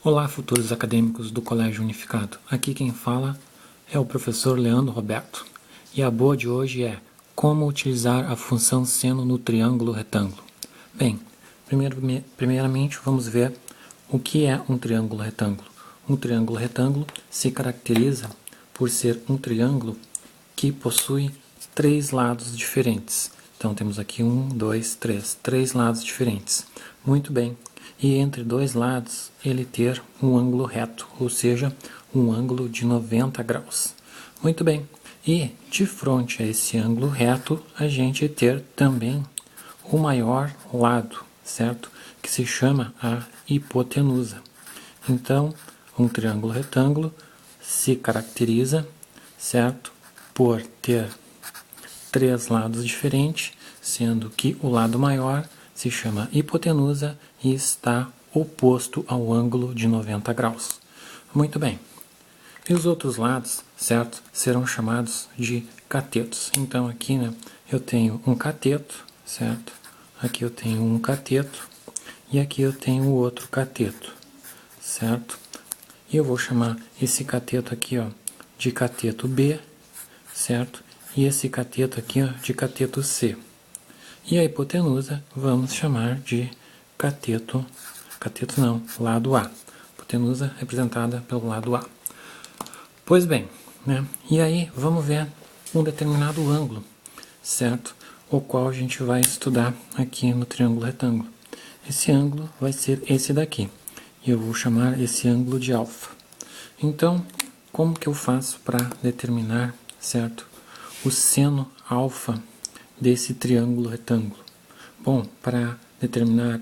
Olá, futuros acadêmicos do Colégio Unificado. Aqui quem fala é o professor Leandro Roberto. E a boa de hoje é como utilizar a função seno no triângulo retângulo. Bem, primeiramente vamos ver o que é um triângulo retângulo. Um triângulo retângulo se caracteriza por ser um triângulo que possui três lados diferentes. Então temos aqui três lados diferentes. Muito bem. E entre dois lados ele ter um ângulo reto, ou seja, um ângulo de 90 graus. Muito bem. E de frente a esse ângulo reto, a gente ter também o maior lado, certo? Que se chama a hipotenusa. Então, um triângulo retângulo se caracteriza, certo? Por ter três lados diferentes, sendo que o lado maior se chama hipotenusa e está oposto ao ângulo de 90 graus. Muito bem. E os outros lados, certo, serão chamados de catetos. Então aqui, eu tenho um cateto, certo? Aqui eu tenho um cateto e aqui eu tenho outro cateto, certo? E eu vou chamar esse cateto aqui, de cateto B, certo? E esse cateto aqui, de cateto C. E a hipotenusa vamos chamar de lado A. Hipotenusa representada pelo lado A. Pois bem, e aí vamos ver um determinado ângulo, certo? O qual a gente vai estudar aqui no triângulo retângulo. Esse ângulo vai ser esse daqui. E eu vou chamar esse ângulo de alfa. Então, como que eu faço para determinar, certo, o seno alfa desse triângulo retângulo? Bom, para determinar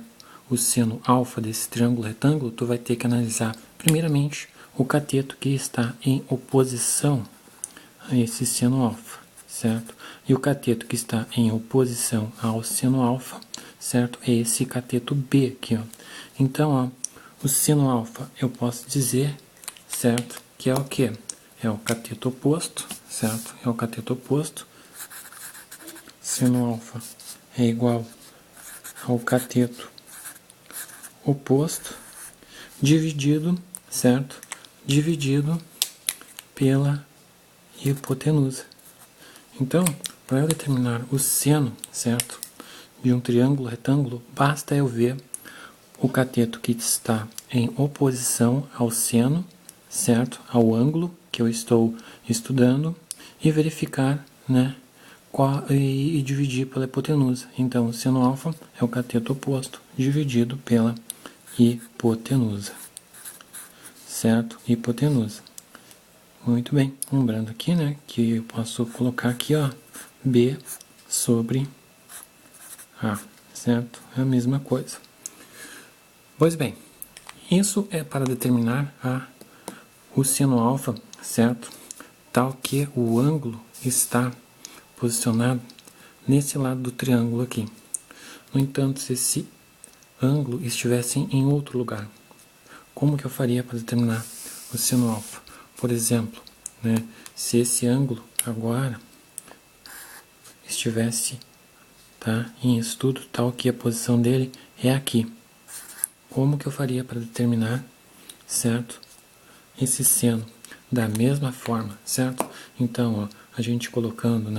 o seno alfa desse triângulo retângulo, tu vai ter que analisar primeiramente o cateto que está em oposição a esse seno alfa, certo? E o cateto que está em oposição ao seno alfa, certo? É esse cateto B aqui, Então, o seno alfa eu posso dizer, certo? Que é o quê? É o cateto oposto, certo? É o cateto oposto. Seno alfa é igual ao cateto oposto dividido, certo? Dividido pela hipotenusa. Então, para eu determinar o seno, certo, de um triângulo retângulo, basta eu ver o cateto que está em oposição ao seno, certo, ao ângulo que eu estou estudando, e verificar, e dividir pela hipotenusa. Então, o seno alfa é o cateto oposto dividido pela hipotenusa, certo? Hipotenusa. Muito bem, lembrando aqui, que eu posso colocar aqui, B sobre A, certo? É a mesma coisa. Pois bem, isso é para determinar o seno alfa, certo? Tal que o ângulo está posicionado nesse lado do triângulo aqui. No entanto, se esse ângulo estivesse em outro lugar, como que eu faria para determinar o seno alfa? Por exemplo, se esse ângulo agora estivesse em estudo tal que a posição dele é aqui, como que eu faria para determinar, certo, esse seno? Da mesma forma, certo? Então, a gente colocando,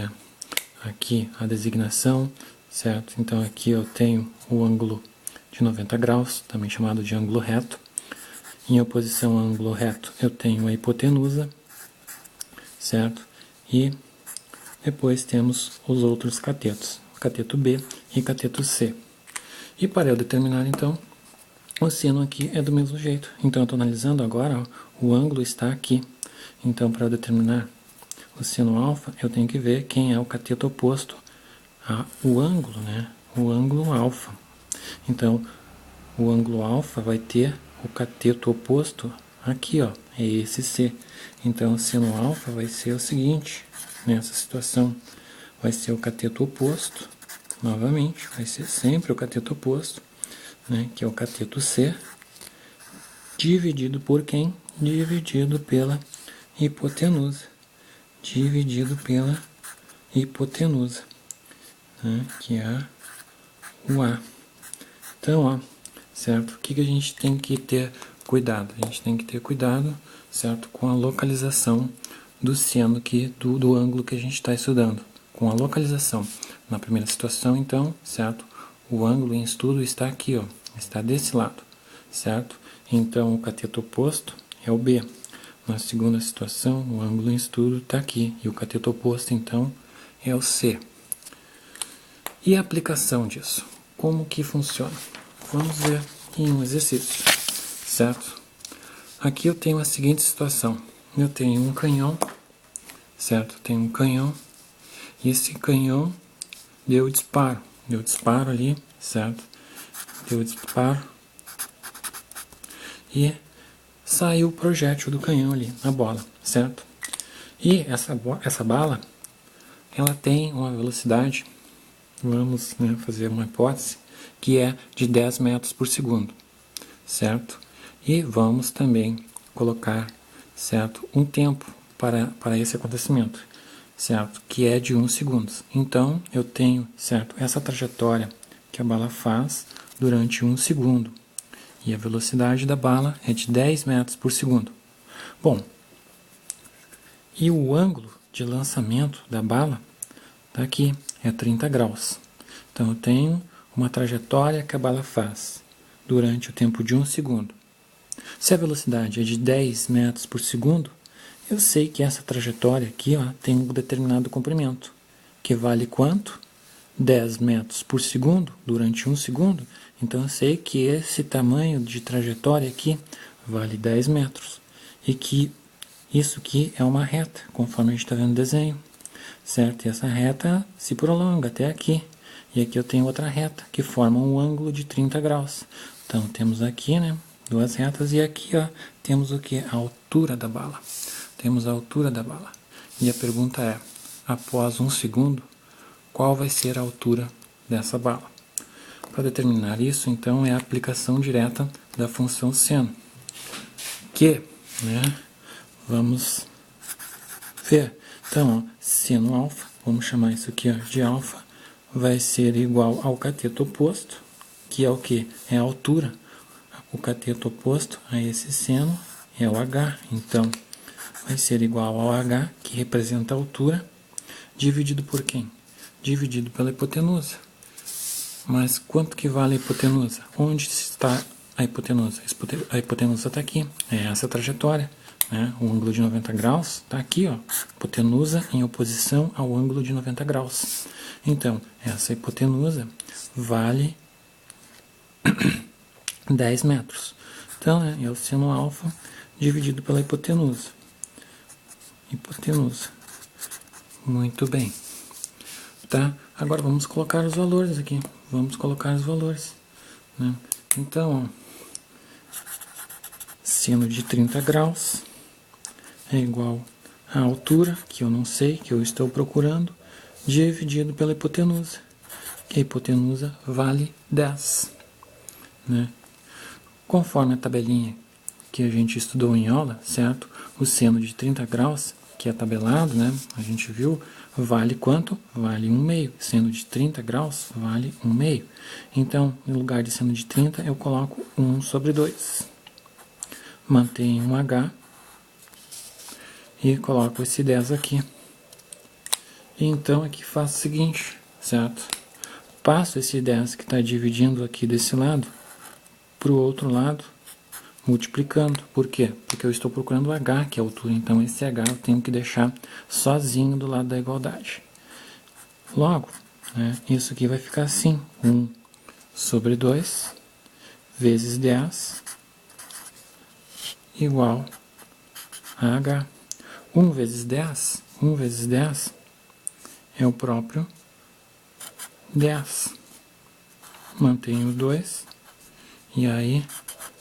aqui a designação, certo? Então, aqui eu tenho o ângulo de 90 graus, também chamado de ângulo reto. Em oposição ao ângulo reto, eu tenho a hipotenusa, certo? E depois temos os outros catetos, cateto B e cateto C. E para eu determinar, então, o seno aqui é do mesmo jeito. Então, eu estou analisando agora, o ângulo está aqui. Então, para eu determinar o seno alfa, eu tenho que ver quem é o cateto oposto ao ângulo, o ângulo alfa. Então, o ângulo alfa vai ter o cateto oposto aqui, é esse C. Então, o seno alfa vai ser o seguinte, nessa situação, vai ser o cateto oposto, novamente, vai ser sempre o cateto oposto, que é o cateto C, dividido por quem? Dividido pela hipotenusa. Dividido pela hipotenusa, que é o A. Então, certo? O que a gente tem que ter cuidado. A gente tem que ter cuidado, certo? Com a localização do seno do ângulo que a gente está estudando. Com a localização. Na primeira situação, então, certo? O ângulo em estudo está aqui, ó. Está desse lado, certo? Então, o cateto oposto é o B. Na segunda situação, o ângulo em estudo está aqui. E o cateto oposto, então, é o C. E a aplicação disso? Como que funciona? Vamos ver em um exercício, certo? Aqui eu tenho a seguinte situação. Eu tenho um canhão, certo? Tenho um canhão. E esse canhão deu disparo. Deu disparo ali, certo? Deu disparo. E saiu o projétil do canhão ali, na bola, certo? E essa bala, ela tem uma velocidade, vamos, né, fazer uma hipótese, que é de 10 metros por segundo, certo? E vamos também colocar, certo, um tempo para esse acontecimento, certo? Que é de 1 segundo. Então, eu tenho, certo, essa trajetória que a bala faz durante 1 segundo. E a velocidade da bala é de 10 metros por segundo. Bom, e o ângulo de lançamento da bala está aqui, é 30 graus. Então, eu tenho uma trajetória que a bala faz durante o tempo de 1 segundo. Se a velocidade é de 10 metros por segundo, eu sei que essa trajetória aqui, ó, tem um determinado comprimento, que vale quanto? 10 metros por segundo durante 1 segundo. Então, eu sei que esse tamanho de trajetória aqui vale 10 metros. E que isso aqui é uma reta, conforme a gente está vendo no desenho. Certo? E essa reta se prolonga até aqui. E aqui eu tenho outra reta, que forma um ângulo de 30 graus. Então, temos aqui, né, duas retas. E aqui, ó, temos o que? A altura da bala. Temos a altura da bala. E a pergunta é, após 1 segundo, qual vai ser a altura dessa bala? Para determinar isso, então, é a aplicação direta da função seno, que, né, vamos ver. Então, ó, seno alfa, vamos chamar isso aqui, ó, de alfa, vai ser igual ao cateto oposto, que é o que? É a altura. O cateto oposto a esse seno é o h, então vai ser igual ao h, que representa a altura, dividido por quem? Dividido pela hipotenusa. Mas quanto que vale a hipotenusa? Onde está a hipotenusa? A hipotenusa está aqui, é essa trajetória, né? O ângulo de 90 graus está aqui, ó, hipotenusa em oposição ao ângulo de 90 graus. Então, essa hipotenusa vale 10 metros. Então, é o seno alfa dividido pela hipotenusa. Hipotenusa. Muito bem. Tá? Agora vamos colocar os valores aqui. Vamos colocar os valores, né? Então, ó, seno de 30 graus é igual à altura, que eu não sei, que eu estou procurando, dividido pela hipotenusa. Que a hipotenusa vale 10. Né? Conforme a tabelinha que a gente estudou em aula, certo? O seno de 30 graus, que é tabelado, né? A gente viu, vale quanto? Vale 1/2. Seno de 30 graus vale 1/2. Então, no lugar de seno de 30, eu coloco 1/2. Mantenho um h e coloco esse 10 aqui. E então, aqui faço o seguinte, certo? Passo esse 10 que está dividindo aqui desse lado para o outro lado, multiplicando. Por quê? Porque eu estou procurando o h, que é a altura. Então, esse h eu tenho que deixar sozinho do lado da igualdade. Logo, né, isso aqui vai ficar assim. 1/2 vezes 10 igual a h. 1 vezes 10 é o próprio 10. Mantenho o 2. E aí,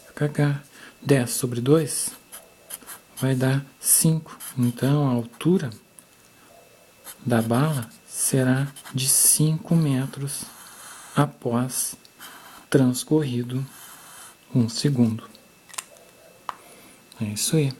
fica h. 10/2 vai dar 5. Então, a altura da bala será de 5 metros após transcorrido 1 segundo. É isso aí.